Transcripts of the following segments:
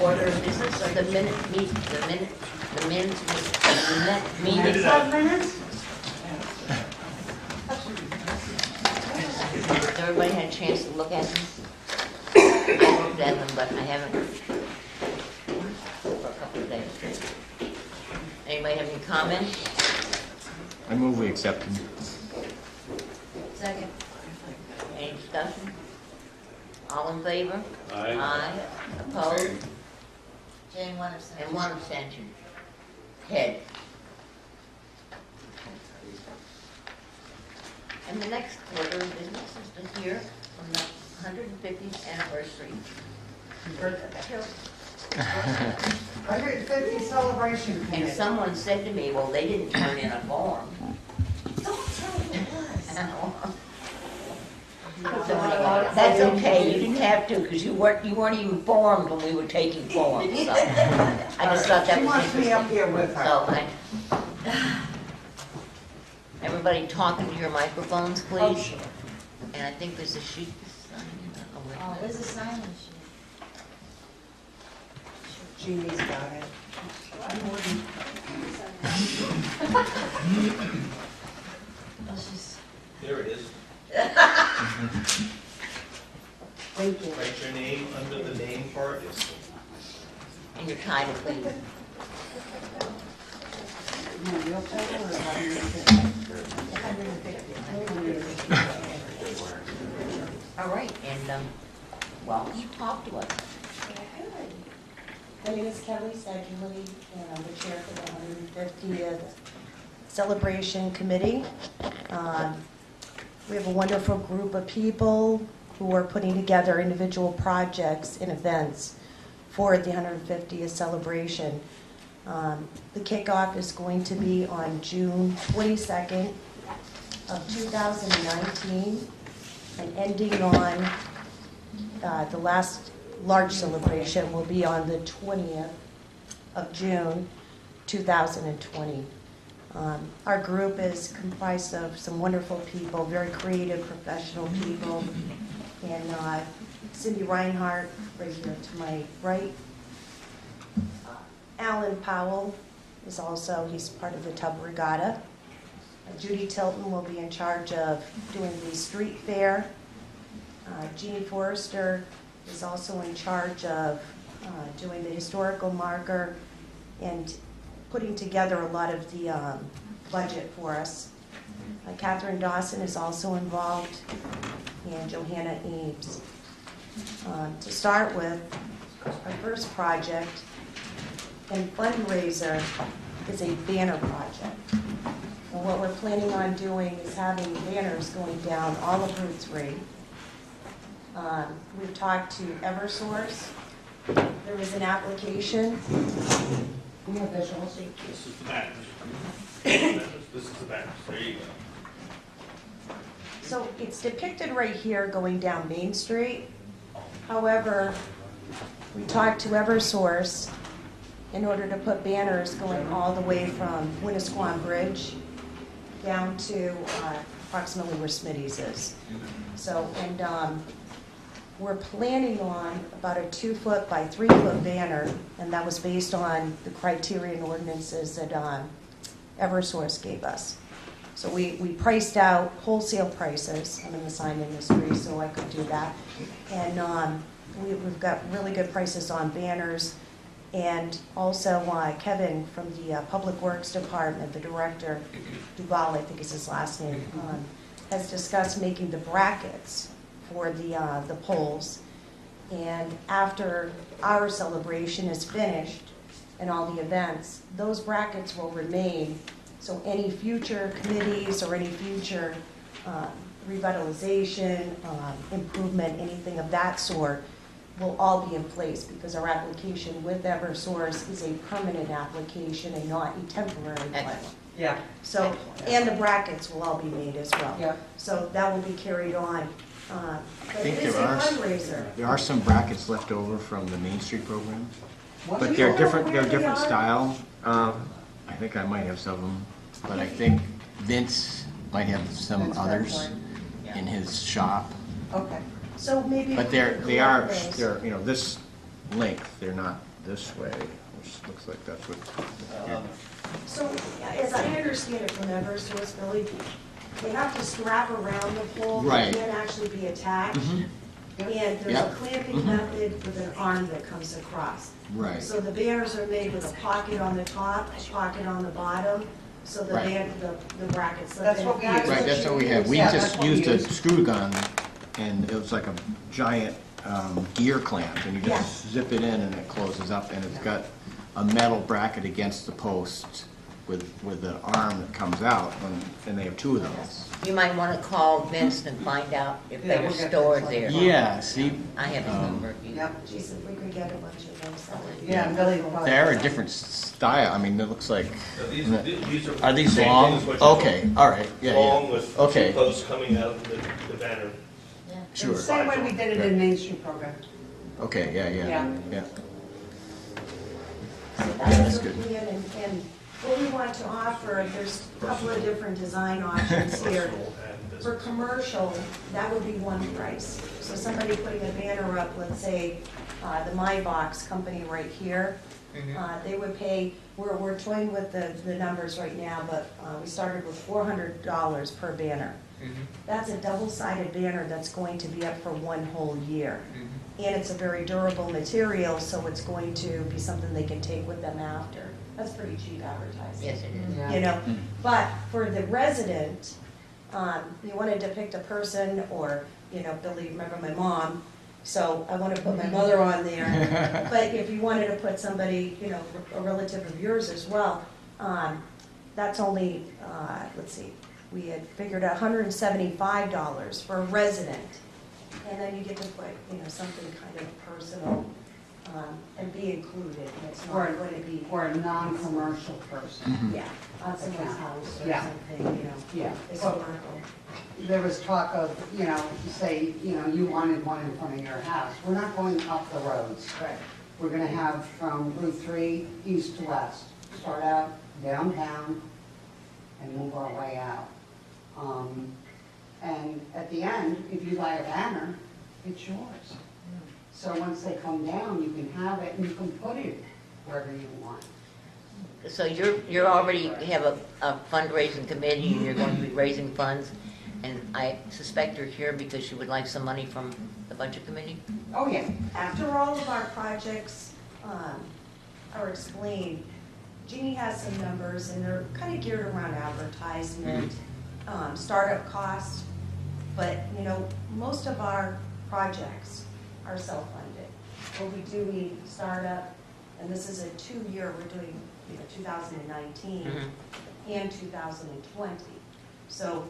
order of business or the minute meet, the minutes meeting? Minutes? Has everybody had a chance to look at them? I looked at them, but I haven't for a couple of days. Anybody have any comments? I move we accept them. Second. Any discussion? All in favor? Aye. Opposed? Jane, one abstention. And one abstention. Ted. And the next order of business is to hear from the 150th anniversary. 150 celebration And committee. someone said to me, well, they didn't turn in a form. Don't tell me it was. That's okay, you didn't have to, because you weren't even formed when we were taking forms, so. I just thought that She was wants me up interesting. here with her. So everybody talking to your microphones, Oh, please. sure. And I think there's a sheet to sign. Oh, wait. Oh, where's the sign-in sheet? Jeannie's got it. Oh, she's. There it is. Thank you. Write your name under the name part. And your title, please. No, real title or 150? All right, and, well, you talk to us. My name is Kelly Sedgley, and I'm the chair for the 150th Celebration Committee. We have a wonderful group of people who are putting together individual projects and events for the 150th celebration. The kickoff is going to be on June 22nd of 2019 and ending on the last large celebration will be on the 20th of June 2020. Our group is comprised of some wonderful people, very creative, professional people, and Cindy Reinhardt, right here to my right. Alan Powell is also, he's part of the Tub Regatta. Judy Tilton will be in charge of doing the street fair. Jeannie Forrester is also in charge of doing the historical marker and putting together a lot of the budget for us. Catherine Dawson is also involved, and Johanna Eames. To start with, our first project and fundraiser is a banner project. And what we're planning on doing is having banners going down all of Route 3. We've talked to Eversource. There is an application. We have visuals. This is the back. This is the back. There you go. So it's depicted right here going down Main Street. However, we talked to Eversource in order to put banners going all the way from Winnisquam Bridge down to approximately where Smitty's is. So, and we're planning on about a 2-foot by 3-foot banner, and that was based on the criteria and ordinances that Eversource gave us. So we priced out wholesale prices. I'm in the sign industry, so I could do that. And we've got really good prices on banners. And also Kevin from the Public Works Department, the director, Duval, I think is his last name, has discussed making the brackets for the poles. And after our celebration is finished and all the events, those brackets will remain. So any future committees or any future revitalization, improvement, anything of that sort will all be in place because our application with Eversource is a permanent application and not a temporary one. Excellent. Yeah. So, and the brackets will all be made as well. Yeah. So that will be carried on. I But think it is a there are, fundraiser. there are some brackets left over from the Main Street program, What but do you they're know different, where they're they different are? style. I think I might have some of them, but I think Vince might have some Vince others Bradford. in his shop. Okay. So maybe. But we could collect those. they're, you know, this length, they're not this way, which looks like that's what. So, as I understand it from Eversource, Billy, they have to strap around the pole. Right. It can't actually be attached. Mhm. And there's a Yep. clamping method with an arm that comes across. Right. So the banners are made with a pocket on the top, a pocket on the bottom, so the Right. the brackets. slip That's in. what we That's use. Right, that's what we have. We Yeah, just that's what we used a use. screw gun, and it was like a giant gear clamp, and you Yeah. just zip it in and it closes up, and it's got a metal bracket against the post with the arm that comes out, and they have two of those. You might want to call Vince and find out if Yeah, they were we'll get stored Vince there. on the Yeah, see, I have his number. Yep. Geez, if we could get a bunch of them, so. Yeah, Billy. will probably- they're a different style. I mean, it looks like, So these are these same long? thing as what you're Okay, all right, yeah, Long yeah. with Okay. two posts coming out of the banner. Sure. Same way we did it in Main Street program. Okay, yeah, yeah, Yeah. yeah. That's That's the good. plan, and what we want to offer, there's a couple of different design options here. Personal and business. For commercial, that would be one price. So somebody putting a banner up, let's say, the My Box company right here, they would pay, we're toying with the numbers right now, but we started with $400 per banner. That's a double-sided banner that's going to be up for one whole year. And it's a very durable material, so it's going to be something they can take with them after. That's pretty cheap advertising. Yes, it is. Yeah. You know, but for the resident, you want to depict a person, or, you know, Billy, remember my mom, so I want to put my mother on there. But if you wanted to put somebody, you know, a relative of yours as well, that's only, let's see, we had figured $175 for a resident. And then you get to put, you know, something kind of personal, and be included, and it's Or- not going to be, Or a non-commercial person. yeah, on someone's house or Yeah. something, you know. Yeah. Historical. There was talk of, you know, say, you know, you wanted one in front of your house. We're not going up the roads. Right. We're gonna have from Route 3, east to west. Start out downtown and move our way out. And at the end, if you buy a banner, it's yours. So once they come down, you can have it and you can put it wherever you want. So you're already have a fundraising committee, and you're going to be raising funds, and I suspect you're here because you would like some money from the budget committee? Oh, yeah. After all of our projects are explained, Jeannie has some numbers, and they're kind of geared around advertisement, startup costs, but, you know, most of our projects are self-funded. But we do need startup, and this is a 2-year, we're doing, you know, 2019 and 2020. So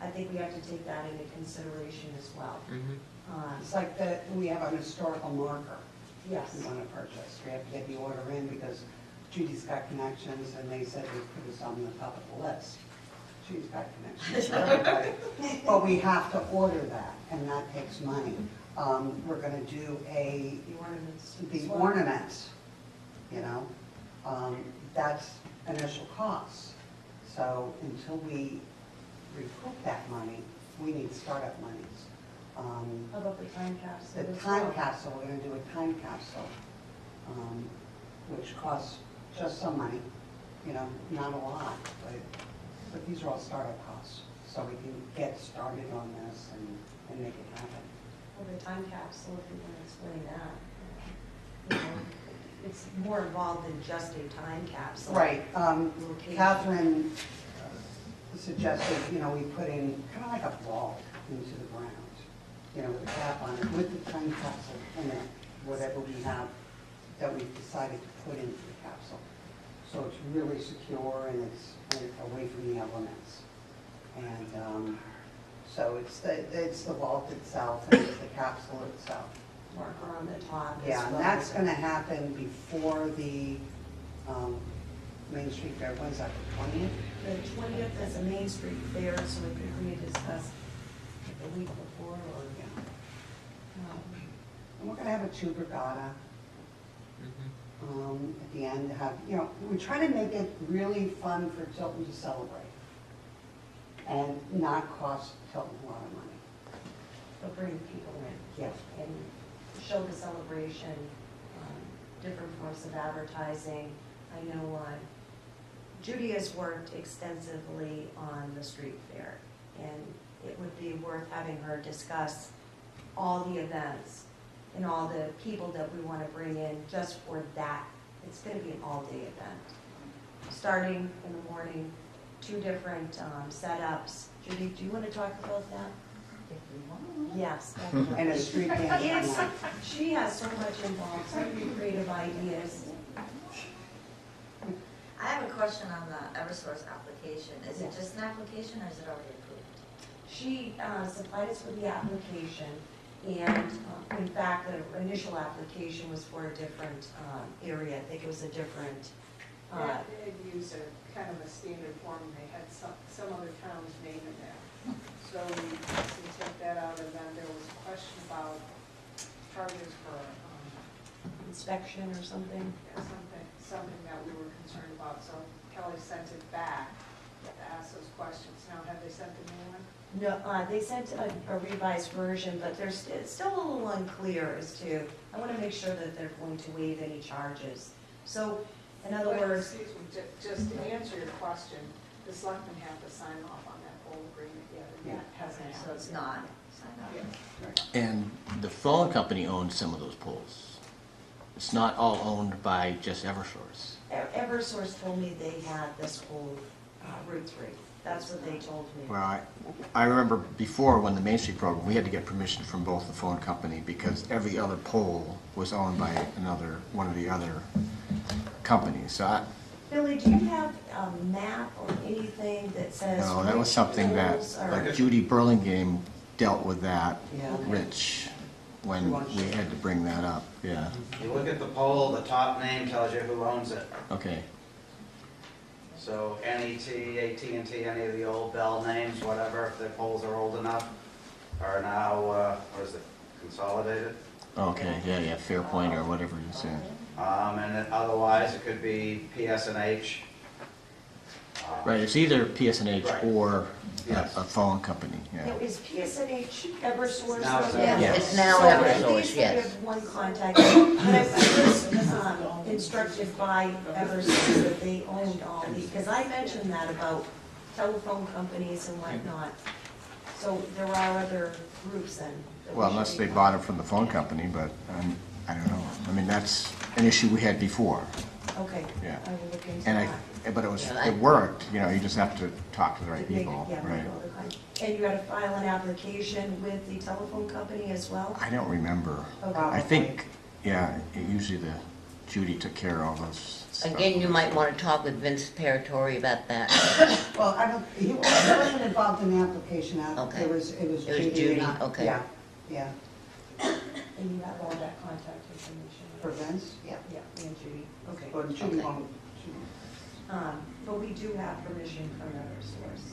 I think we have to take that into consideration as well. It's like that, we have an historical marker Yes. we want to purchase. We have to get the order in because Judy's got connections and they said they put us on the top of the list. Judy's got connections for everybody. But we have to order that and that takes money. We're going to do The ornaments. the as well. ornaments, you know, that's initial costs. So until we recoup that money, we need startup monies. How about the time capsule? The as time well? capsule, we're gonna do a time capsule, which costs just some money, you know, not a lot, but these are all startup costs. So we can get started on this and make it happen. Well, the time capsule, if you want to explain that. You know, it's more involved than just a time capsule. Right, Location. Catherine suggested, you know, we put in kind of like a vault into the ground, you know, with a cap on it, with the time capsule in it, whatever we have that we've decided to put into the capsule. So it's really secure and it's away from the elements. And so it's the vault itself and it's the capsule itself. Marker on the top as Yeah, well. and that's gonna happen before the Main Street Fair. When's that, the 20th? The 20th is a Main Street fair, so we could rediscuss it the week before or, And we're gonna have a tube regatta at the end to have, you know, we're trying to make it really fun for Tilton to celebrate and not cost Tilton a lot of money. to bring people in Yes. and show the celebration different forms of advertising. I know Judy has worked extensively on the street fair, and it would be worth having her discuss all the events and all the people that we want to bring in just for that. It's going to be an all-day event. Starting in the morning, 2 different setups. Judy, do you want to talk about that? If we want. Yes. And a street dance Yes, one night. she has so much involved, so many creative ideas. I have a question on the Eversource application. Is it Yes. just an application or is it already approved? She supplied us with the application, and in fact, the initial application was for a different area. I think it was a different, They had used a kind of a standard form, they had some other town's name in there. So we took that out, and then there was a question about charges for, inspection or something. yeah, something that we were concerned about. So Kelly sent it back to ask those questions. Now, have they sent the new one? No, they sent a revised version, but it's still a little unclear as to, I want to make sure that they're going to waive any charges. So, in other But, words, excuse me, just to answer your question, the selectmen have to sign off on that whole agreement yet, and that hasn't So happened. it's not signed up? Yeah. And the phone company owns some of those poles. It's not all owned by just Eversource. Eversource told me they had this whole Route 3. That's what they told me. Well, I remember before when the Main Street program, we had to get permission from both the phone company because every other pole was owned by one of the other companies. So Billy, do you have a map or anything that says? no, that was something that, which poles are- like Judy Burlingame dealt with that, Yeah. Rich, when we had to bring that up, yeah, You look at the pole, the top name tells you who owns it. okay. So NET, AT&T, any of the old Bell names, whatever, if their poles are old enough, are now, what is it, consolidated? Okay, yeah, Fairpoint or whatever you said. And then otherwise, it could be PSNH. Right, it's either PSNH Right. or Yes. a phone company, Now, yeah. is PSNH Eversource? Now it's Yeah. Yes. It's now So at Eversource, least we yes. have one contact, but I was instructed by Eversource that they owned all these, because I mentioned that about telephone companies and whatnot. So there are other groups then? that we Well, should unless be they bought it from the phone company, but I don't know. I mean, that's an issue we had before. Okay, Yeah. I will look into And that. but Yeah, it worked, you know, you just have to talk to the right people, Yeah, right? all the time. And you got to file an application with the telephone company as well? I don't remember. Okay. I think, yeah, usually Judy took care of all those stuff. Again, you might want to talk with Vince Paratori about that. Well, he wasn't involved in the application, Okay. it was It was Judy. Judy, and I. okay. Yeah, And you have all that contact information? for Vince, yeah. Yeah, me and Judy, okay. But Judy Okay. won't, But we do have permission from Eversource.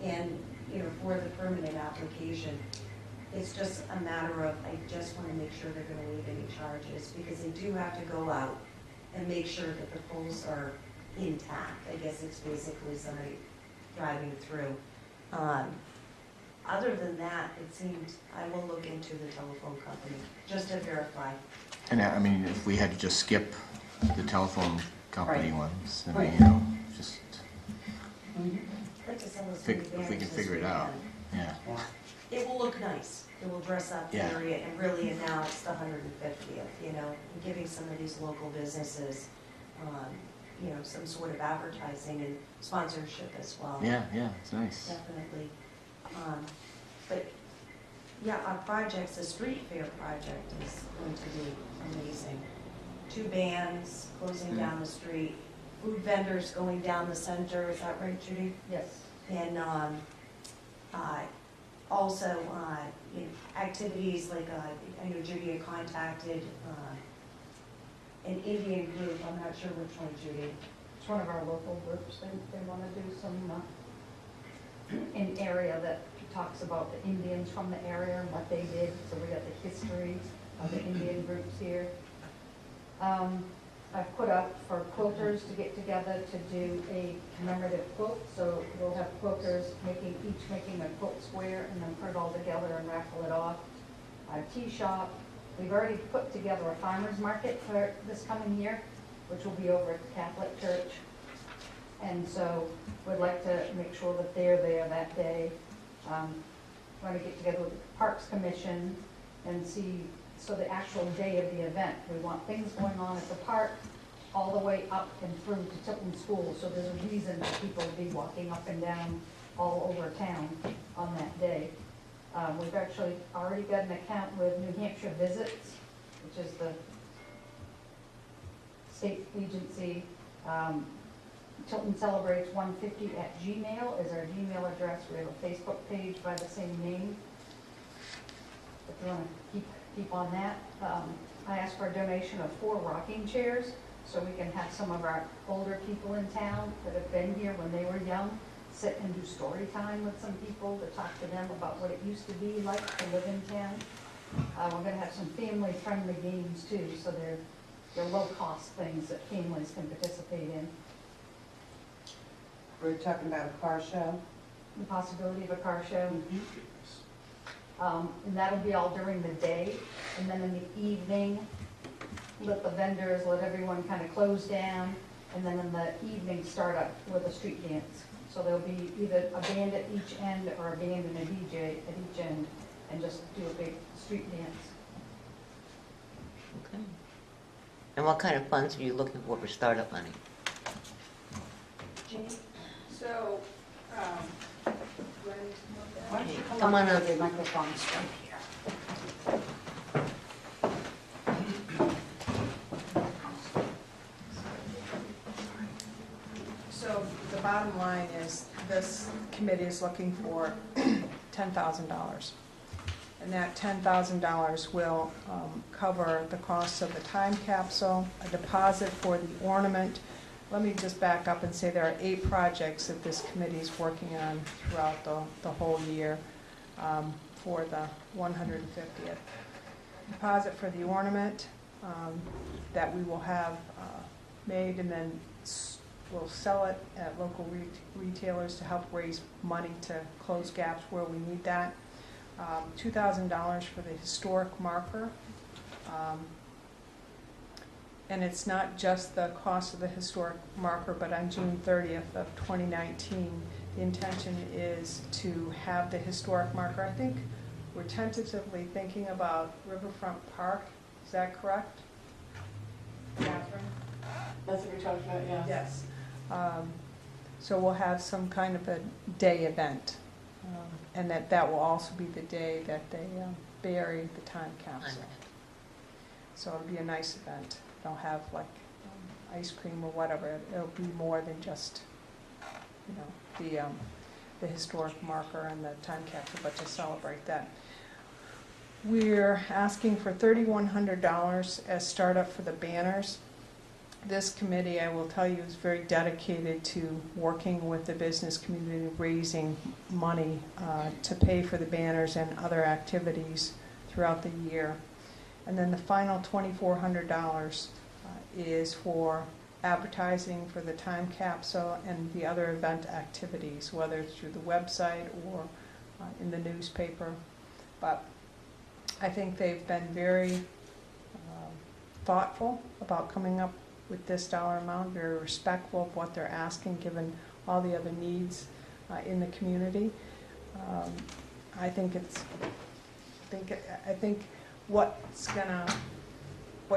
And, you know, for the permanent application, it's just a matter of, I just want to make sure they're going to waive any charges, because they do have to go out and make sure that the poles are intact. I guess it's basically somebody driving through. Other than that, it seems, I will look into the telephone company, just to verify. And I mean, if we had to just skip the telephone company Right. ones, I Right. mean, you know, just, Mhm. I'd like to sell us if we can figure it out, yeah. Yeah. It will look nice. It will dress up the Yeah. area, and really, and now it's the 150th, you know, and giving some of these local businesses, you know, some sort of advertising and sponsorship as well. Yeah, it's nice. Definitely. But, yeah, our projects, the street fair project is going to be amazing. 2 bands closing down the street, food vendors going down the center, is that right, Judy? Yes. And also, you know, activities like, I know Judy had contacted an Indian group, I'm not sure which one, Judy. It's one of our local groups, they want to do some, an area that talks about the Indians from the area and what they did, so we got the history of the Indian groups here. I've put up for quilters to get together to do a commemorative quilt, so we'll have quilters each making a quilt square and then put it all together and raffle it off. Our tea shop, We've already put together a farmer's market for this coming year, which will be over at the Catholic Church. And so we'd like to make sure that they're there that day. Want to get together with the Parks Commission and see, so the actual day of the event, we want things going on at the park all the way up and through to Tilton School. So there's a reason that people will be walking up and down all over town on that day. We've actually already got an account with New Hampshire Visits, which is the state agency. Tilton Celebrates 150 at Gmail is our Gmail address. We have a Facebook page by the same name. If you want to keep on that. I asked for a donation of 4 rocking chairs so we can have some of our older people in town that have been here when they were young sit and do story time with some people to talk to them about what it used to be like to live in town. We're going to have some family-friendly games too, so they're low-cost things that families can participate in. We're talking about a car show. The possibility of a car show. And that'll be all during the day. And then in the evening, let the vendors, let everyone kind of close down. And then in the evening, start up with a street dance. So there'll be either a band at each end or a band and a DJ at each end, and just do a big street dance. Okay. And what kind of funds are you looking for startup money? So, Why don't you Come on up. with the microphone's right here. so the bottom line is, this committee is looking for $10,000. And that $10,000 will cover the cost of the time capsule, a deposit for the ornament. Let me just back up and say there are 8 projects that this committee is working on throughout the whole year for the 150th. Deposit for the ornament that we will have made, and then we'll sell it at local retailers to help raise money to close gaps where we need that. $2,000 for the historic marker. And it's not just the cost of the historic marker, but on June 30th of 2019, the intention is to have the historic marker. I think we're tentatively thinking about Riverfront Park. Is that correct, Catherine? That's what you're talking about, yeah. Yes. So we'll have some kind of a day event, and that will also be the day that they bury the time capsule. So it'll be a nice event. They'll have like ice cream or whatever. It'll be more than just, the historic marker and the time capsule, but to celebrate that. We're asking for $3,100 as startup for the banners. This committee, I will tell you, is very dedicated to working with the business community, raising money to pay for the banners and other activities throughout the year. And then the final $2,400 is for advertising for the time capsule and the other event activities, whether it's through the website or in the newspaper. But I think they've been very thoughtful about coming up with this dollar amount, very respectful of what they're asking, given all the other needs in the community. I think what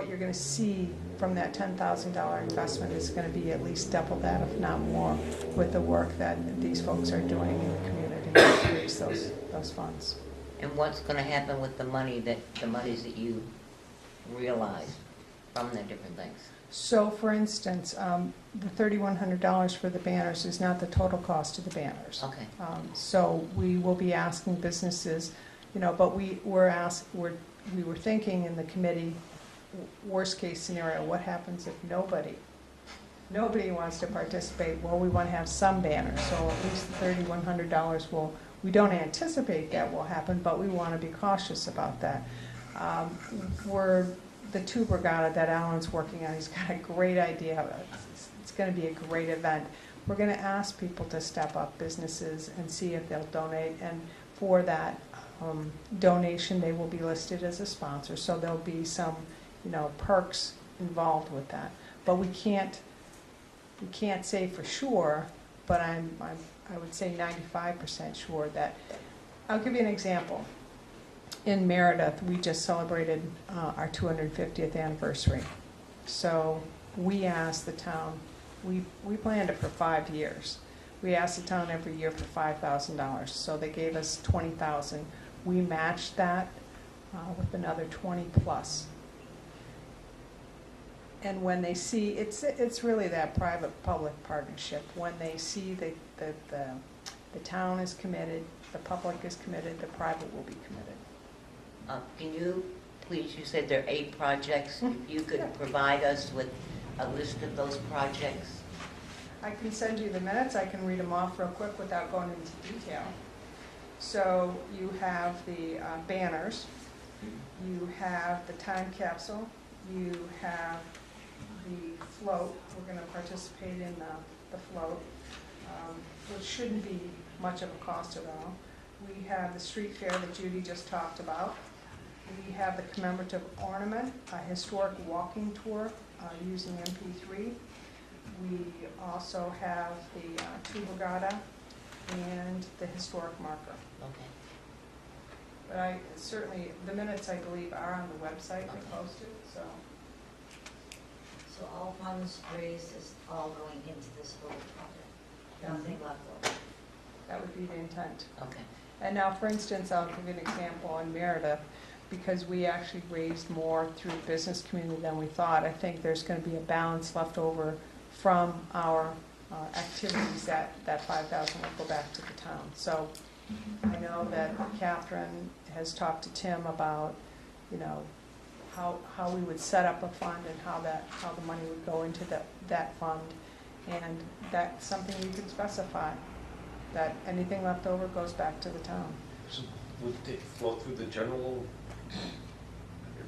you're going to see from that $10,000 investment is going to be at least double that, if not more, with the work that these folks are doing in the community to raise those funds. And what's going to happen with the monies that you realize from the different things? So, for instance, the $3,100 for the banners is not the total cost of the banners. Okay. So we will be asking businesses, but we were thinking in the committee, worst case scenario, what happens if nobody wants to participate? Well, we want to have some banners, so at least the $3,100 we don't anticipate that will happen, but we want to be cautious about that. The tuber regatta that Alan's working on, he's got a great idea. It's going to be a great event. We're going to ask people to step up, businesses, and see if they'll donate. And for that, donation, they will be listed as a sponsor, so there'll be some, perks involved with that. But we can't say for sure, but I would say 95% sure that, I'll give you an example. In Meredith, we just celebrated our 250th anniversary. So we asked the town, we planned it for 5 years. We asked the town every year for $5,000, so they gave us $20,000. We matched that with another 20 plus. And when they see, it's really that private-public partnership. When they see that the town is committed, the public is committed, the private will be committed. Can you, please, you said there are 8 projects. If you could provide us with a list of those projects. I can send you the minutes. I can read them off real quick without going into detail. So you have the banners, you have the time capsule, you have the float. We're going to participate in the float, which shouldn't be much of a cost at all. We have the street fair that Judy just talked about. We have the commemorative ornament, a historic walking tour using MP3. We also have the tuba gata and the historic marker. Okay. But I certainly, the minutes I believe are on the website, they posted, so. So all funds raised is all going into this whole project? Nothing left over? That would be the intent. Okay. And now, for instance, I'll give you an example in Meredith, because we actually raised more through the business community than we thought. I think there's going to be a balance left over from our activities that $5,000 will go back to the town. So I know that Catherine has talked to Tim about, how we would set up a fund and how the money would go into that fund. And that's something you can specify, that anything left over goes back to the town. So would it flow through the general?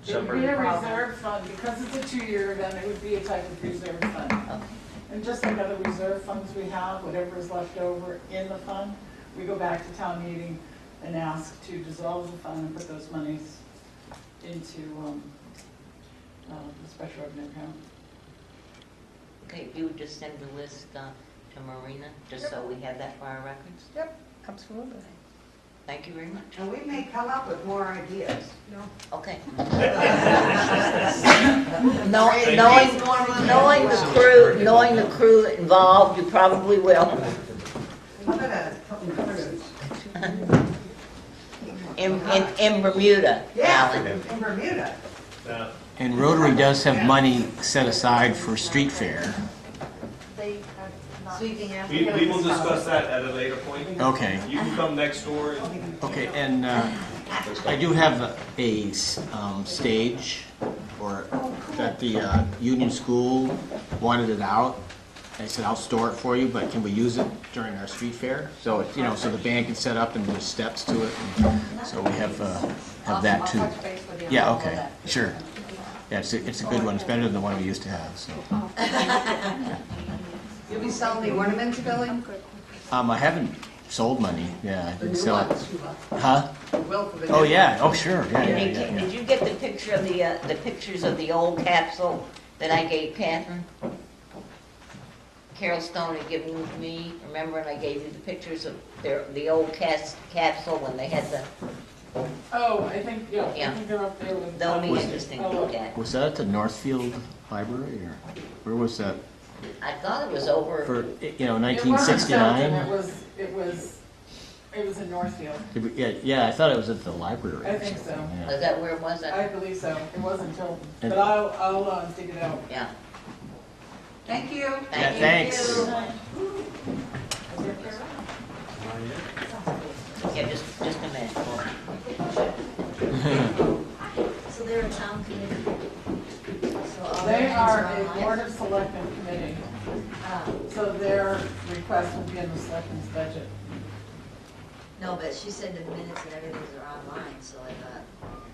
It would be a reserve fund, because it's a 2-year event, it would be a type of reserve fund. Okay. And just like other reserve funds we have, whatever is left over in the fund, we go back to town meeting and ask to dissolve the fund and put those monies into the special revenue account. Okay, if you would just send the list to Marina, just so we have that for our records. Yep, absolutely. Thank you very much. And we may come up with more ideas. Okay. Knowing the crew involved, you probably will. Look at that. In Bermuda, Yeah, Alan. in Bermuda. And Rotary does have money set aside for street fair. They have not. Sweeping We will discuss that at a later point. Okay. You can come next door and Okay, and I do have a stage that the Union School wanted it out. I said, I'll store it for you, but can we use it during our street fair? So, so the band can set up and there's steps to it. And so we have that too. Yeah, okay, sure. Yeah, it's a good one. It's better than the one we used to have, so. You'll be selling the ornaments, Billy? I haven't sold money, yeah, I didn't sell it. Huh? Will for the Oh, new yeah, oh, sure, yeah, yeah, Did yeah, yeah. you get the picture of the pictures of the old capsule that I gave Catherine? Carol Stone had given them to me, remember, and I gave you the pictures of the old capsule when they had the, Oh, I think, Yeah. I think they're up there with. they'll be interesting to look at. Was that at the Northfield Library, or where was that? I thought it was over, For, It wasn't 1969? Tilton, it was in Northfield. Yeah, I thought it was at the library. I think so. Yeah. is that where it was? I believe so. It wasn't Tilton, And- but I'll dig it out. Yeah. Thank you. Yeah, thanks. Yeah, just a minute. So they're a town committee? So all They their are names a on board it? of selectmen committee, Ah, so their request will be in the selectmen's budget. No, but she said the minutes and everything are online, so I thought,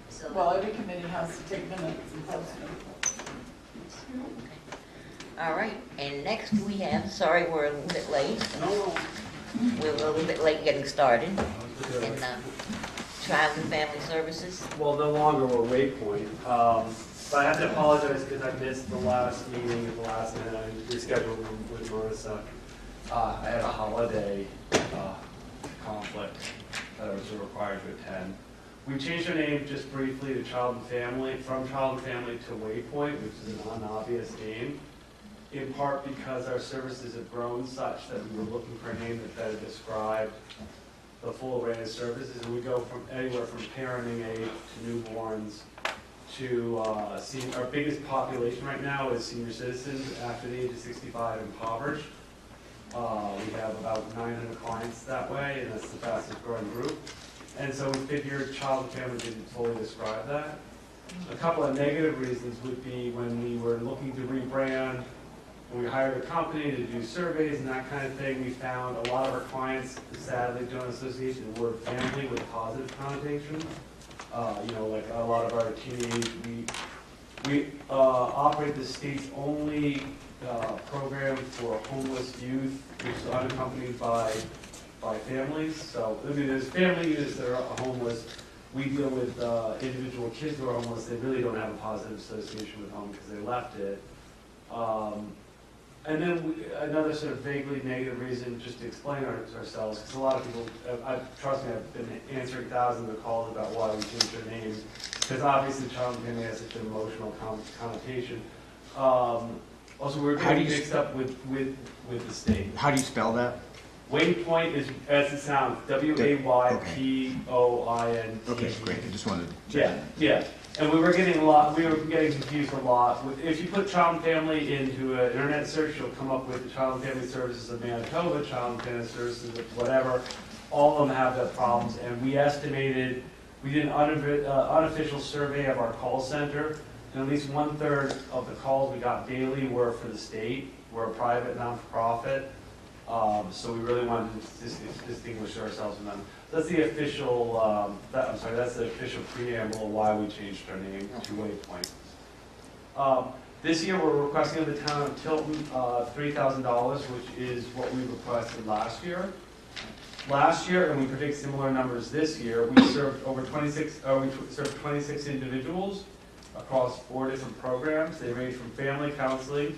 so. Well, every committee has to take minutes and post them. All right, and next we have, sorry we're a little bit late. We're a little bit late getting started. And Child and Family Services? Well, no longer we're Waypoint. But I have to apologize because I missed the last meeting at the last minute. I rescheduled with Marissa. I had a holiday conflict that I was required to attend. We changed our name just briefly to Child and Family, from Child and Family to Waypoint, which is an unobvious name, in part because our services have grown such that we were looking for a name that better described the full array of services. And we go from anywhere from parenting age to newborns to our biggest population right now is senior citizens after the age of 65 impoverished. We have about 900 clients that way, and that's the fastest growing group. And so we figured Child and Family didn't fully describe that. A couple of negative reasons would be when we were looking to rebrand, when we hired a company to do surveys and that kind of thing, we found a lot of our clients sadly don't associate the word family with positive connotations. Like a lot of our teenage, we operate the state's only program for homeless youth, which is unaccompanied by families. So, I mean, there's family units that are homeless. We deal with individual kids who are homeless. They really don't have a positive association with home because they left it. And then another sort of vaguely negative reason, just to explain ourselves, because a lot of people, trust me, I've been answering thousands of calls about why we changed our names, because obviously Child and Family has such an emotional connotation. Also, we're getting mixed up with the state. How do you spell that? Waypoint is, as it sounds, Waypoint. Okay, great. I just wanted to Yeah, yeah. And we were getting confused a lot. If you put Child and Family into an internet search, you'll come up with the Child and Family Services of Manitoba, Child and Family Services of whatever. All of them have that problems. And we estimated, we did an unofficial survey of our call center, and at least 1/3 of the calls we got daily were for the state. We're a private, non-for-profit. So we really wanted to distinguish ourselves from them. That's the official, that's the official preamble of why we changed our name to Waypoint. This year, we're requesting of the town of Tilton $3,000, which is what we requested last year. Last year, and we predict similar numbers this year, we served over 26 individuals across 4 different programs. They range from family counseling,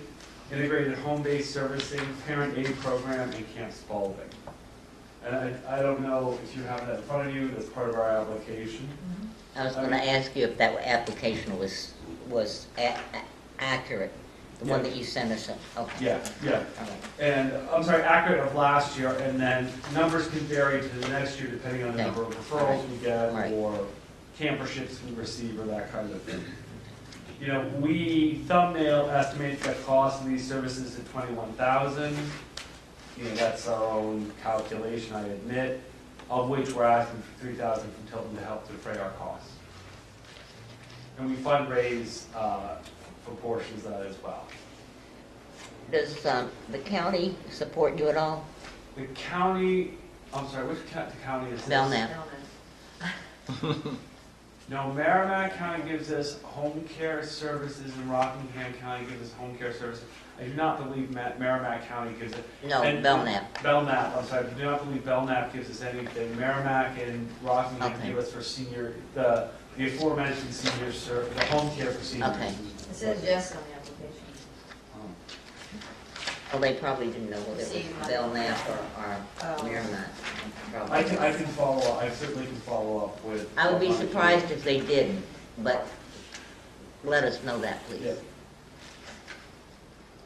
integrated home-based servicing, parent aid program, and Camp Spalding. And I don't know if you have that in front of you, that's part of our application. I was gonna ask you if that application was accurate, the one that you sent us. Okay. Yeah. All right. And, I'm sorry, accurate of last year, and then numbers can vary to the next year depending on the Okay. number of referrals we get, Right. or camperships we receive, or that kind of thing. We thumbnail estimate the cost of these services at $21,000. That's our own calculation, I admit, of which we're asking for $3,000 from Tilton to help defray our costs. And we fundraise for portions of that as well. Does the county support you at all? The county, I'm sorry, which county is this? Belknap. No, Merrimack County gives us home care services, and Rockingham County gives us home care services. I do not believe Merrimack County gives it. No, Belknap. Belknap, I'm sorry, I do not believe Belknap gives us anything. Merrimack and Rockingham Okay. give us for senior, the aforementioned senior the home care for seniors. Okay. It says yes on the application. Well, they probably didn't know whether it See, was Belknap or Merrimack. Probably. I can follow up, I certainly can follow up with. I would be surprised if they didn't, but let us know that, please. Yeah.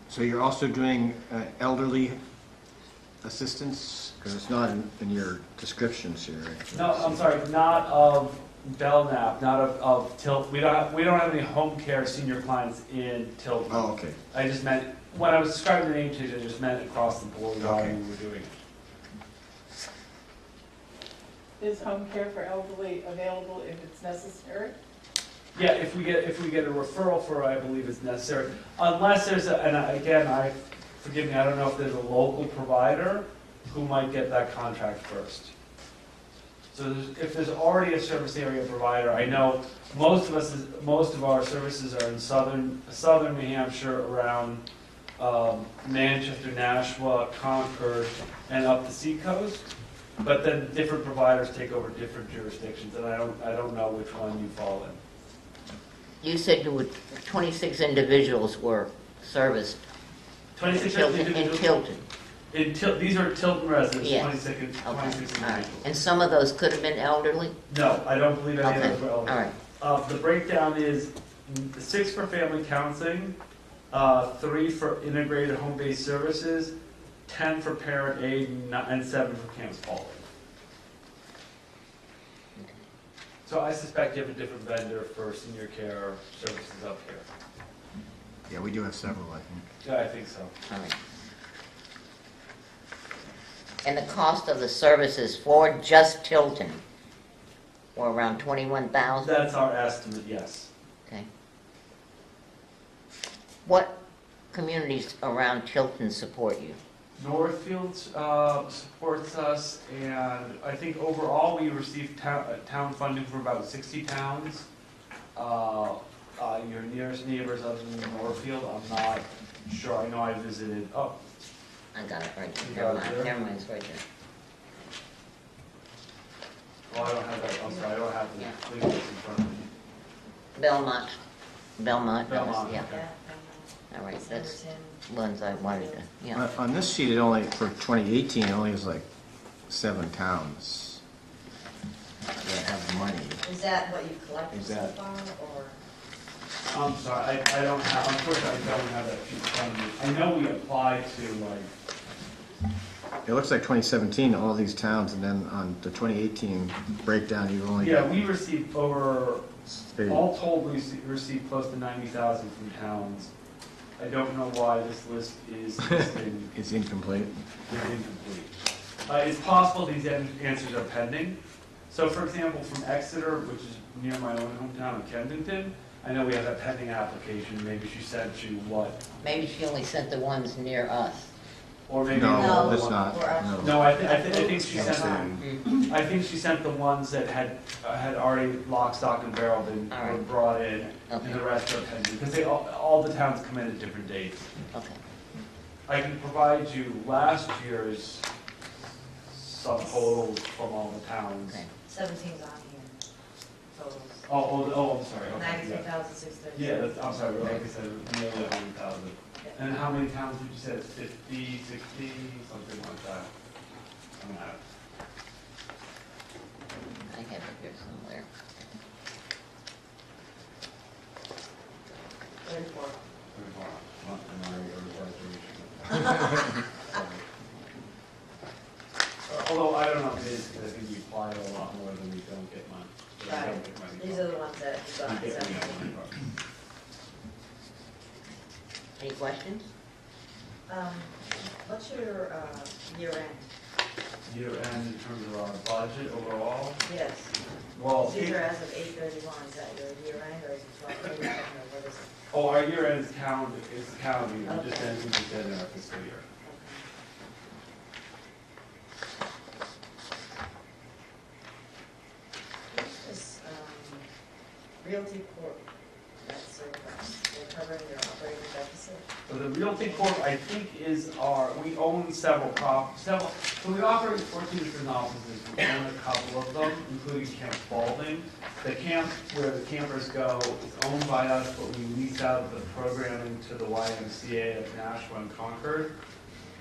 So you're also doing elderly assistance? Because it's not in your descriptions here. No, I'm sorry, not of Belknap, not of Tilton. We don't have any home care senior clients in Tilton. Oh, okay. I just meant, when I was describing the name change, I just meant across the board while Okay. we were doing it. Is home care for elderly available if it's necessary? Yeah, if we get a referral for it, I believe it's necessary. Unless there's again, forgive me, I don't know if there's a local provider who might get that contract first. So if there's already a service area provider, I know most of our services are in southern New Hampshire, around Manchester, Nashua, Concord, and up the seacoast. But then different providers take over different jurisdictions, and I don't know which one you fall in. You said 26 individuals were serviced 26 in individuals. Tilton. These are Tilton residents, Yes. 26 Okay, all individuals. right. And some of those could have been elderly? No, I don't believe any Okay, of those were all elderly. right. The breakdown is 6 for family counseling, 3 for integrated home-based services, 10 for parent aid, and 7 for Camp Spalding. So I suspect you have a different vendor for senior care services up here. Yeah, we do have several, I think. Yeah, I think so. All right. And the cost of the services for just Tilton were around 21,000? That's our estimate, yes. Okay. What communities around Tilton support you? Northfield supports us, and I think overall we receive town funding for about 60 towns. Your nearest neighbors other than Northfield, I'm not sure. I know I visited. Oh, I got it right You there. got Never it mind, there? never mind, it's right there. well, I don't have that. I'm sorry, I don't have the Yeah. legal list in front of me. Belmont, that was- Belmont, yeah. okay. All right, that's ones I wanted to, yeah. On this sheet, it only, for 2018, it only has like 7 towns that have the money. Is that what you've collected Is so that- far, or? I'm sorry, I don't have, unfortunately, I don't have that sheet in front of me. I know we applied to like, It looks like 2017, all these towns, and then on the 2018 breakdown, you only yeah, got we received over, 8. all told, we received close to 90,000 from towns. I don't know why this list is listed It's incomplete. incomplete. It's possible these answers are pending. So for example, from Exeter, which is near my own hometown of Kensington, I know we have that pending application. Maybe she sent you what? Maybe she only sent the ones near us. Or maybe. No, No. that's not. Or- No. No, I think she That's sent, it. I think she sent the ones that had already lock, stock, and barrel been All right. were brought in, Okay. and the rest are pending, because all the towns come in at different dates. Okay. I can provide you last year's subtotals from all the towns. Okay. 17's on here, totals. Oh, I'm sorry, okay, yeah. 93,630. Yeah, that's, I'm sorry, like I said, nearly 100,000. And how many towns did you say? It's 50, 60, something like that? I'm not. I have it here somewhere. 34. Although I don't know if it is, because I think we apply a lot more than we don't get money. We don't Right. get money. These are the ones that you got, We get- we get 17. money from. Any questions? What's your year end? Year end in terms of our budget overall, Yes. well, These are as of 8/31, is that your year end, or is it 12/31, or what is it? oh, our year end is calendar, it's calendar year, we just ended our fiscal year. This Realty Corp, that's they're covering your operating deficit. So the Realty Corp, I think, is we own several, so we operate 14 different offices, we own a couple of them, including Camp Spalding. The camp where the campers go is owned by us, but we lease out the programming to the YMCA of Nashua and Concord,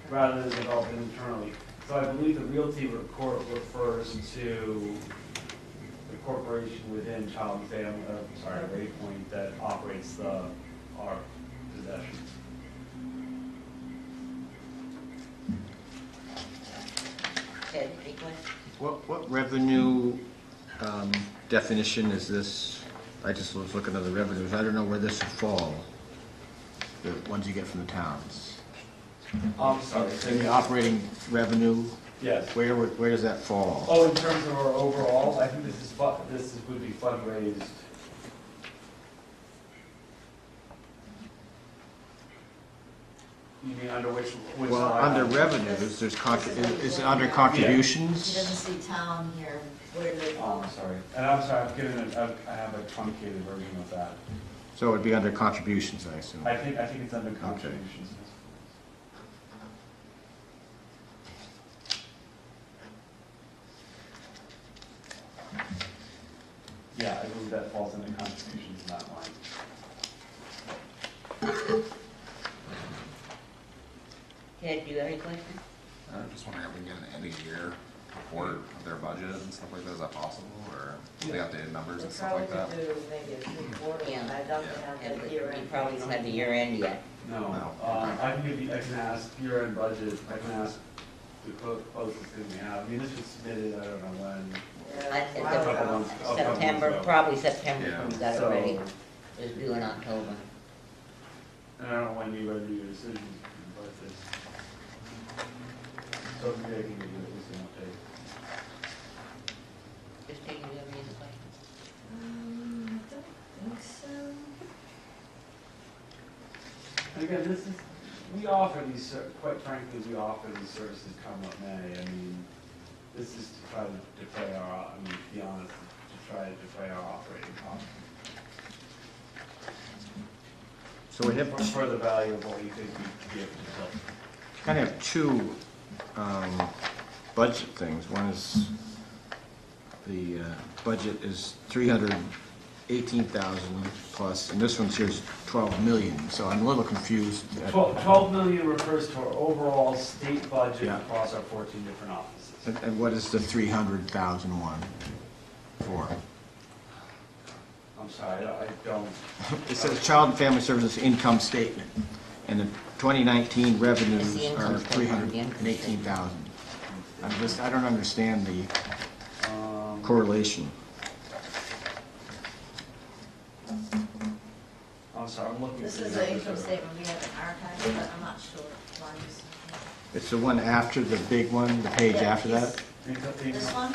rather than develop it internally. So I believe the Realty Corp refers to the corporation within Child and Family, Waypoint that operates our possessions. Ted, any questions? What revenue definition is this? I just was looking at the revenues. I don't know where this would fall, the ones you get from the towns. I'm sorry. In the operating revenue, Yes. where does that fall? Oh, in terms of our overall, I think would be fundraised. You mean under which Well, line? under revenues, there's is it under She contributions? doesn't see town here, where do they Oh, fall? I'm sorry. And I'm sorry, I have a truncated version of that. So it would be under contributions, I assume. I think it's under contributions. believe that falls into contributions in that line. Ted, do you have any questions? I just wondering if we can get an end of year report of their budget and stuff like that. Is that possible, or the updated numbers and stuff like that? Probably could do maybe a three-quarter, Yeah. I don't have Yeah, the but year you end. probably don't have the year end yet. No, No. I can give you, I can ask year-end budget, I can ask the closest thing we have. I mean, this was submitted, I don't know when. At Wow. Couple months- a couple months September, ago. probably September, Yeah. when you got it So- ready. It's due in October. And I don't know when you ready to do your decisions, but this. So maybe I can give you at least an update. Christine, do you have any other questions? I don't think so. And again, this is, we offer these, quite frankly, we offer these services come what may. I mean, this is to try to defray our, I mean, to be honest, to try to defray our operating costs. So we have, For the value of what we think we give to Tilton. kind of have two budget things. One is the budget is 318,000 plus, and this one's here's 12 million, so I'm a little confused. 12 million refers to our overall state budget Yeah. across our 14 different offices. And what is the 300,000 one for? I'm sorry, I don't, It says Child and Family Services income statement, and the 2019 It's revenues the income are statement, the income 318,000. I don't understand the um, correlation. I'm sorry, I'm looking. This for is the the numbers income that are- statement we have in archive, but I'm not sure why this. It's the one after the big one, the page Yeah, after that? This one?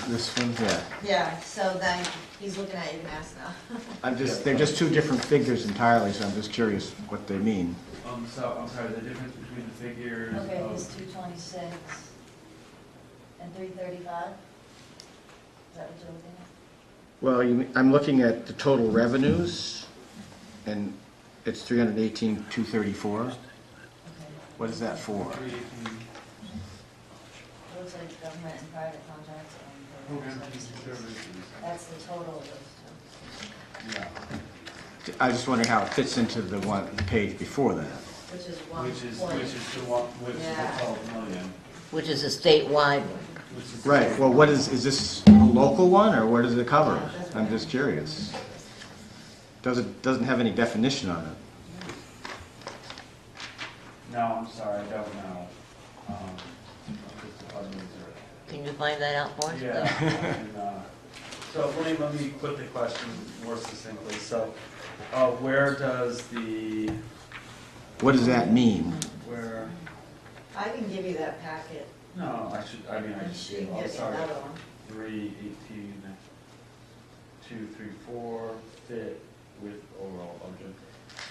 This one, yeah. Yeah, so then he's looking at, you can ask now. They're just two different figures entirely, so I'm just curious what they mean. So, I'm sorry, the difference between the figures Okay, of, he's 226 and 335. Is that what you're looking at? Well, I'm looking at the total revenues, and it's 318,234. Okay. What is that for? 318 It looks like government and private contracts and program program fees and services. services. That's the total of those Yeah, I just wondering how it fits into the page before that. two, which is one which is point. the one, which is the Yeah. 12 million. Which is a statewide one. Which is Right, well, what is this a local one, or what does it cover? I'm just curious. Doesn't have any definition on it. No, I'm sorry, I don't know. Just the funds are- Can you find that out for us? Yeah. and, So let me put the question more succinctly. So, where does the, What does that mean? where, I can give you that packet, no, I should, I mean, I and should, she can oh, give you sorry. another one. 318, 234 fit with overall budget.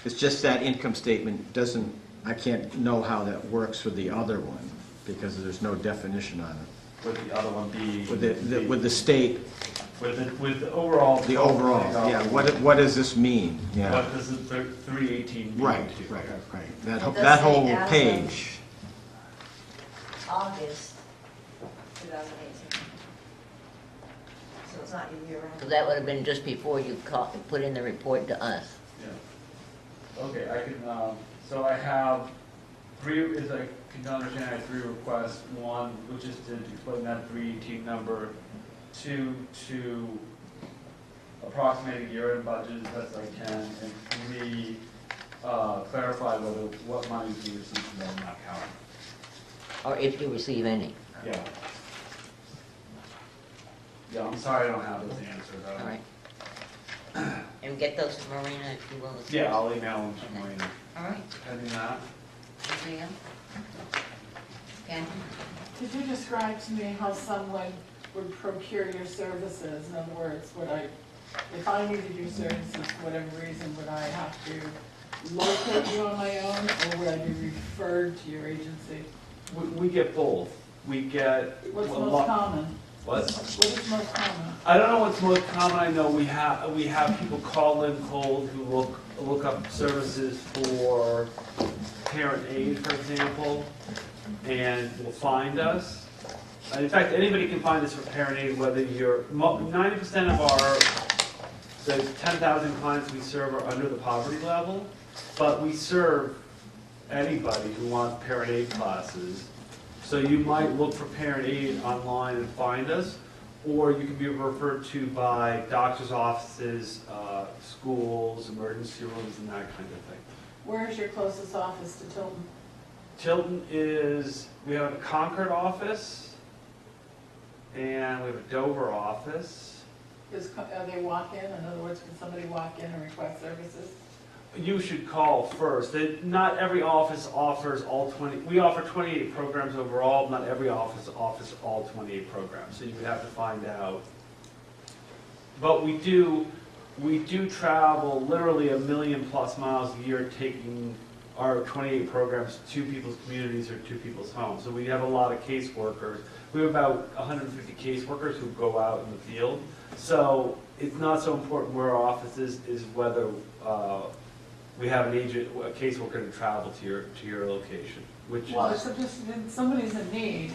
It's just that income statement doesn't, I can't know how that works with the other one, because there's no definition on it. Would the other one be? With the state, With the overall. the overall, yeah, what does this mean? Yeah, What does the 318 mean? right, to? right, Okay. right. That, It whole- does that say whole as of- page. August 2018. So it's not your year So end. that would have been just before you put in the report to us. Yeah. Okay, I can, so I have three, as I can understand, I have three requests. One, which is to explain that 318 number. Two, to approximate a year-end budget as best I can. And three, clarify what monies we received from that account. Or if you receive any. Yeah. Yeah, I'm sorry I don't have those answers. All right. And get those to Marina if you will. Yeah, I'll email them to Marina. All right. Pending that. Anything else? Ken? Could you describe to me how someone would procure your services? In other words, if I needed your services for whatever reason, would I have to locate you on my own, or would I be referred to your agency? We get both. We get. What's a most lot- common? What? What is most common? I don't know what's most common. I know we have people call in cold who look up services for parent aid, for example, and will find us. In fact, anybody can find this for parent aid, whether you're, 90% of the 10,000 clients we serve are under the poverty level, but we serve anybody who wants parent aid classes. So you might look for parent aid online and find us, or you can be referred to by doctor's offices, schools, emergency rooms, and that kind of thing. Where's your closest office to Tilton? Tilton is, we have a Concord office, and we have a Dover office. Are they walk-in? In other words, can somebody walk in and request services? You should call first. Not every office offers all 20, we offer 28 programs overall, not every office offers all 28 programs, so you would have to find out. But we do travel literally 1 million plus miles a year taking our 28 programs to people's communities or to people's homes. So we have a lot of caseworkers. We have about 150 caseworkers who go out in the field. So it's not so important where our office is whether we have an agent, a caseworker to travel to your location, which Well, is, so just when somebody's in need,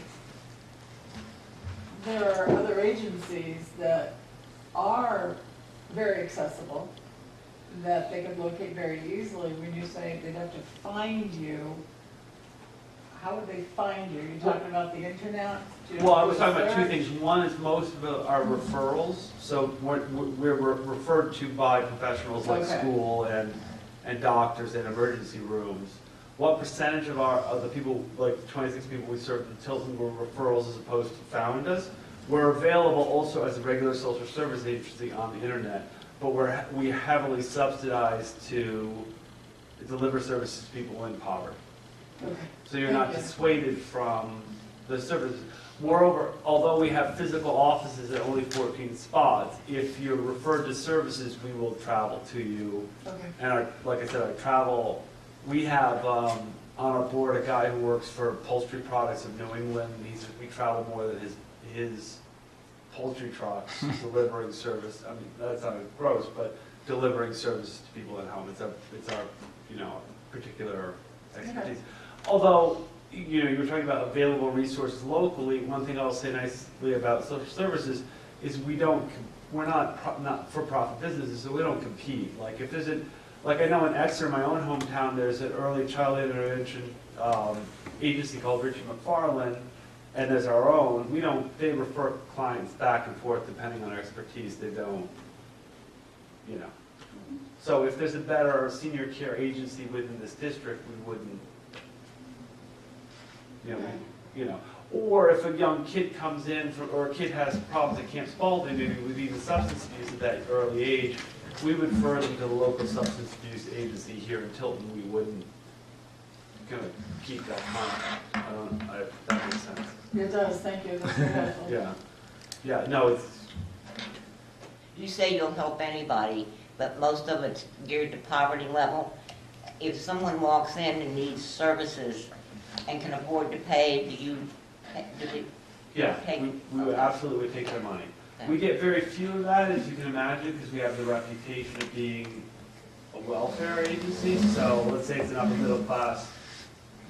there are other agencies that are very accessible, that they could locate very easily. When you say they'd have to find you, how would they find you? You're talking about the internet? Do you well, I do was a talking about two search? things. One is most of our referrals. So we're referred to by professionals like Okay. school and doctors and emergency rooms. What percentage of the people, like 26 people we served in Tilton, were referrals as opposed to found us? We're available also as a regular social service agency on the internet, but we heavily subsidized to deliver services to people in poverty. Okay. So you're not Thank you. dissuaded from the services. Moreover, although we have physical offices at only 14 spots, if you're referred to services, we will travel to you. Okay. And like I said, our travel, we have on our board a guy who works for Poultry Products of New England. We travel more than his poultry trucks delivering service. I mean, that's not gross, but delivering services to people at home. It's our particular expertise. Although, you were talking about available resources locally. One thing I'll say nicely about social services is we're not for-profit businesses, so we don't compete. Like if there's like I know in Exeter, my own hometown, there's an early childhood intervention agency called Richie McFarland, and there's our own. They refer clients back and forth depending on our expertise. They don't, So if there's a better senior care agency within this district, we wouldn't, Or if a young kid comes in, or a kid has problems at Camp Spalding, maybe with even substance abuse at that early age, we would refer them to the local substance abuse agency here in Tilton. We wouldn't kind of keep that comment. If that makes sense. It does, thank you. That's very helpful. Yeah, no, it's, You say you'll help anybody, but most of it's geared to poverty level. If someone walks in and needs services and can afford to pay, do they yeah, take? we would absolutely take their money. We get very few of that, as you can imagine, because we have the reputation of being a welfare agency. So let's say it's an upper middle class,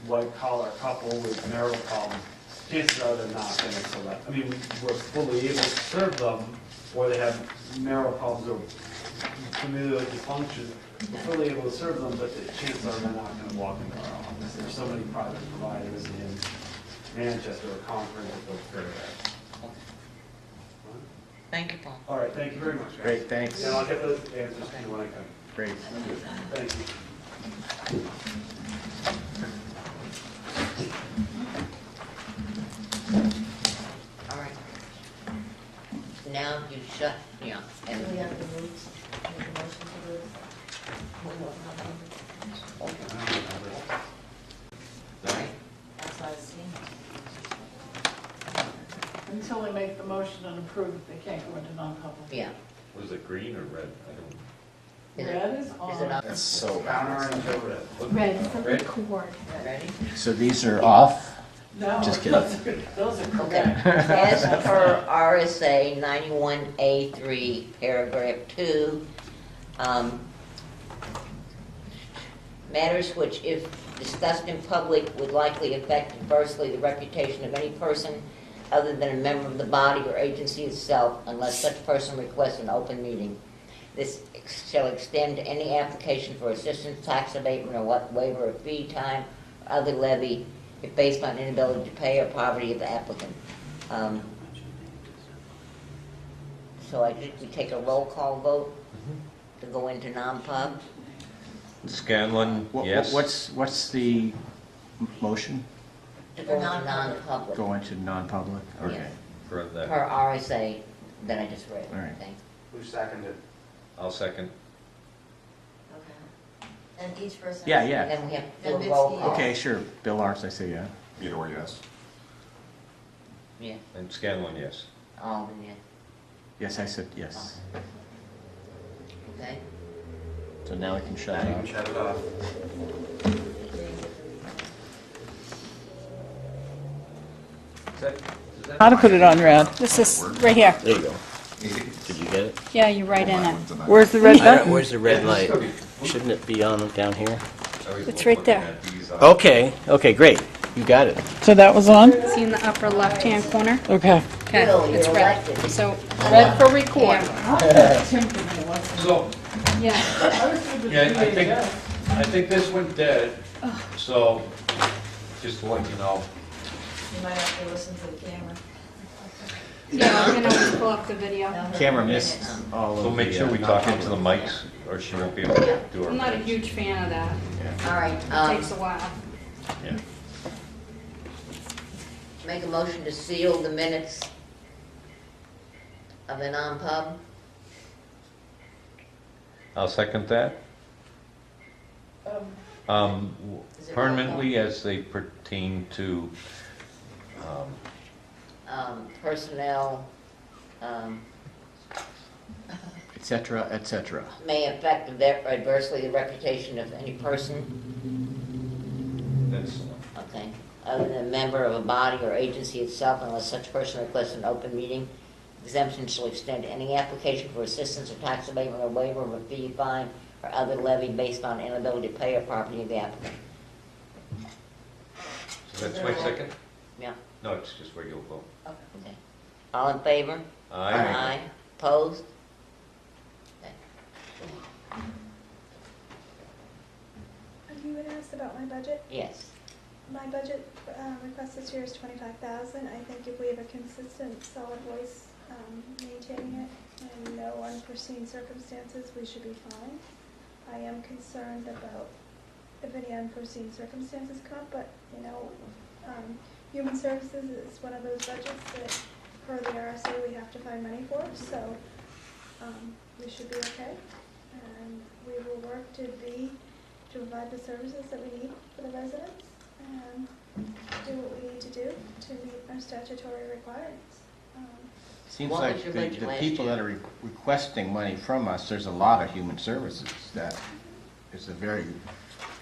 white collar couple with marital problems. Chances are they're not going to select. I mean, we're fully able to serve them, or they have marital problems or familial dysfunction. We're fully able to serve them, but the chances are they're not going to walk into our office. There's so many private providers in Manchester or Concord that they'll figure it out. Thank you, Paul. All right, thank you very much, guys. Great, thanks. And I'll get those answers to you when I come. Great. Thank you. All right. Now you shut, and Do we have to move, make a motion to move? Right. That's what I was seeing. Until they make the motion and approve it, they can't go into non-public. Yeah. Was it green or red? I don't. Is it- Red is Is it on. up? That's so Counterintuitive. Red for Red? record. Ready? So these are off? No, Just kidding. those are Okay. correct. As per RSA 91A3, paragraph 2, matters which, if discussed in public, would likely affect adversely the reputation of any person other than a member of the body or agency itself, unless such person requests an open meeting. This shall extend to any application for assistance, tax abatement, or waiver of fee, time, or other levy, if based on inability to pay or poverty of the applicant. So I think we take a roll call vote to go into non-pub. Scanlon, yes. What's the motion? To go into non-public. Go into non-public? Okay. Yes. For that, Per RSA that I just read. All right. Okay. Who seconded? I'll second. Okay. And each person. Yeah, has- yeah. And then we have to do And a it's roll the- call. Okay, sure. Bill Arts, I say yeah. Either or, yes. Yeah, And Scanlon, yes. Alden, yeah. Yes, I said yes. Okay. So now we can shut Now it you can off. shut it off. How to put it on, Red? This is right here. There you go. Did you get it? Yeah, you're right in it. Where's the red button? Where's the red light? Shouldn't it be on down here? It's right there. Okay, okay, great. You got it. So that was on? See in the upper left-hand corner? Okay. Okay, Bill, it's you're red. elected. So, Red for record. So, yeah. yeah, I think this went dead, so, just to let you know. You might have to listen to the camera. Yeah, I can always pull up the video. Camera missed all of So make sure we talk into the mics, or she won't be able to do her. I'm not a huge fan of that. All right, It takes a while. Yeah. make a motion to seal the minutes of the non-pub. I'll second that. Is it Permanently as they pertain to, Personnel, Et cetera, et cetera. may affect adversely the reputation of any person, that's, okay, other than a member of a body or agency itself, unless such person requests an open meeting. Exemption shall extend to any application for assistance or tax abatement or waiver of a fee, fine, or other levy based on inability to pay or property of the applicant. so that's my second? Yeah, No, it's just regular vote. okay. All in favor? Aye. Opposed? Okay. You had asked about my budget. Yes. My budget request this year is $25,000. I think if we have a consistent, solid voice maintaining it and no unforeseen circumstances, we should be fine. I am concerned about if any unforeseen circumstances come up, but, you know, human services is one of those budgets that, per the RSA, we have to find money for, so we should be okay. And we will work to provide the services that we need for the residents and do what we need to do to meet our statutory requirements. Seems What like was your the budget the last people year? that are requesting money from us, there's a lot of human services that is a very,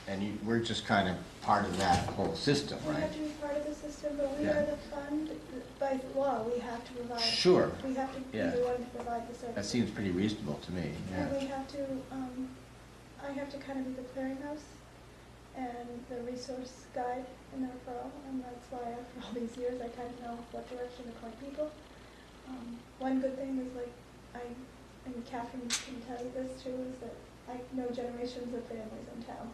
and we're just kind of part of that whole system, We right? have to be part of the system, but we Yeah. are the fund, by law, we have to provide. Sure. We have to be Yeah. the one to provide the services. That seems pretty reasonable to me, And yeah. we have to, I have to kind of be the clearinghouse and the resource guide in the referral, and that's why after all these years, I kind of know what direction to point people. One good thing is like, and Catherine can tell you this too, is that I know generations of families in town,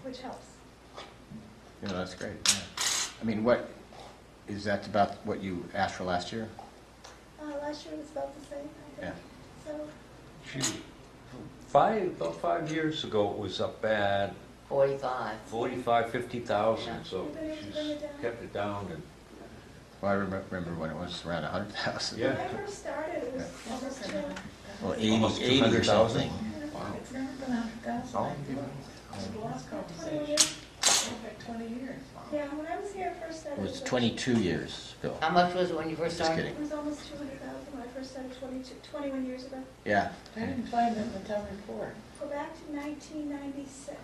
which helps. Yeah, that's great, yeah. I mean, what, is that about what you asked for last year? Last year was about the same, I think. So, She, about 5 years ago, it was up at 45. 45, 50,000, Yeah. so We've been able to she's bring it down. kept it down and, Well, I remember when it was around 100,000. Yeah. when I first started, it was almost 2. Well, Almost 80 or 200,000. something. wow. It's never been 100,000. Oh. The last 20 conversation, years. like 20 years. Yeah, when I was here first It started. was 22 years, Bill. How much was it when you first Just started? kidding. It was almost 200,000 when I first started 21 years ago. Yeah. I didn't find it in the town report. Go back to 1996.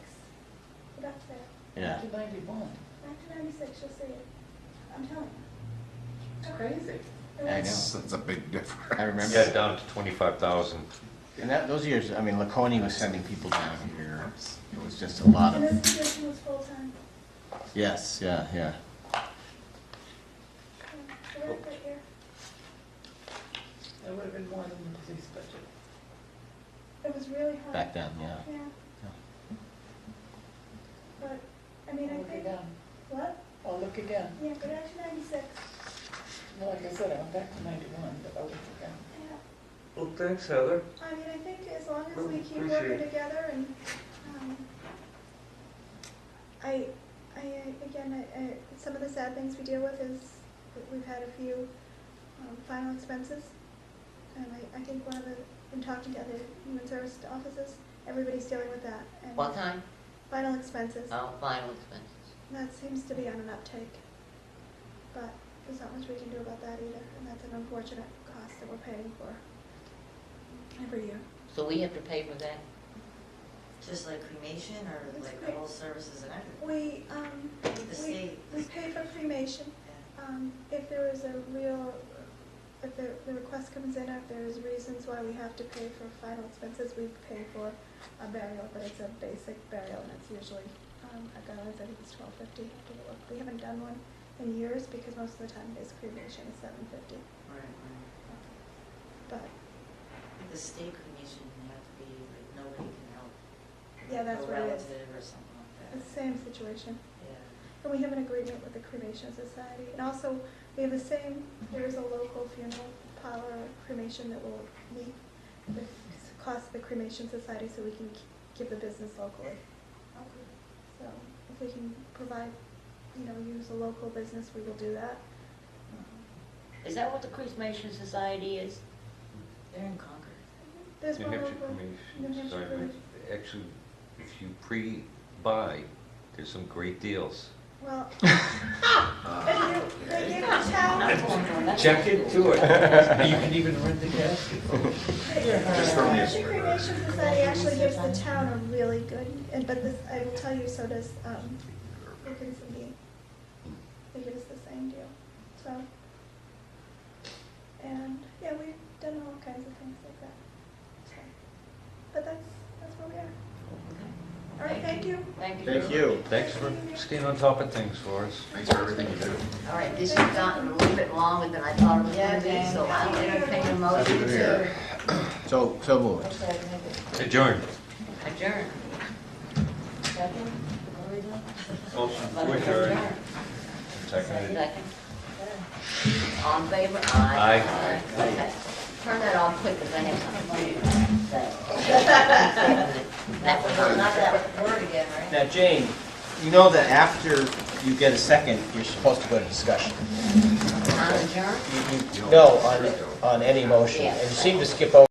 Go back to there. Yeah. 1991. Back to 96, you'll see it. I'm telling you. It's crazy. It I was- know. That's a big difference. I remember. Yeah, down to 25,000. And those years, I mean, Laconia was sending people down here. It was just a lot And of, this position was full-time. yes, yeah, yeah. It would have been more than the police budget. It was really hard. Back then, yeah. Yeah. But, I mean, I Look think, again. what? I'll look again. Yeah, go down to 96. Well, like I said, I went back to 91, but I'll look again. Yeah. Well, thanks, Heather. I mean, I think as long as Well, we keep appreciate working it. together and, some of the sad things we deal with is that we've had a few final expenses. And I think one of the, in talking to other human service offices, everybody's dealing with that. And What kind? final expenses. Oh, final expenses. That seems to be on an uptake. But there's not much we can do about that either. And that's an unfortunate cost that we're paying for every year. So we have to pay for that? Just like cremation or It's like great. all services and everything? We The state. we pay for cremation. If there is a real, if the request comes in, if there's reasons why we have to pay for final expenses, we pay for a burial, but it's a basic burial, and it's usually, I think it's $12.50. We haven't done one in years, because most of the time it is cremation, it's $7.50. Right. But, The state cremation can have to be, like, nobody can help. yeah, that's A what it is. relative or something like that. It's the same situation. Yeah. And we have an agreement with the Cremation Society. And also, we have the same, there is a local funeral parlor cremation that will meet the cost of the Cremation Society, so we can give the business locally. So if we can provide, use a local business, we will do that. Is that what the Cremation Society is? They're in Concord. There's New one Hampshire local, Cremation New Hampshire Society, Cremation. actually, if you pre-buy, there's some great deals. Well, they give the town, Check into it. You can even rent the casket. the New Hampshire Cremation Society actually gives the town a really good, but this, I will tell you, so does, Wilkins and Dean. They give us the same deal, so. And, yeah, we've done all kinds of things like that. So, but that's where we are. All right, thank you. Thank you. Thank you. Thanks for staying on top of things for us. Thanks for everything you do. All right, this has gotten a little bit longer than I thought it was going to be, so I'll entertain a motion to So moved. Adjourn. adjourn. Second? Motion Let to us adjourn. adjourn. Seconded. Second. All in favor? Aye. Aye. Okay. Turn that off quick, because I have something to say. That was not that word again, right? Now, Jane, you know that after you get a second, you're supposed to go to discussion. On adjourn? No, on any motion. Yeah. And you seem to skip over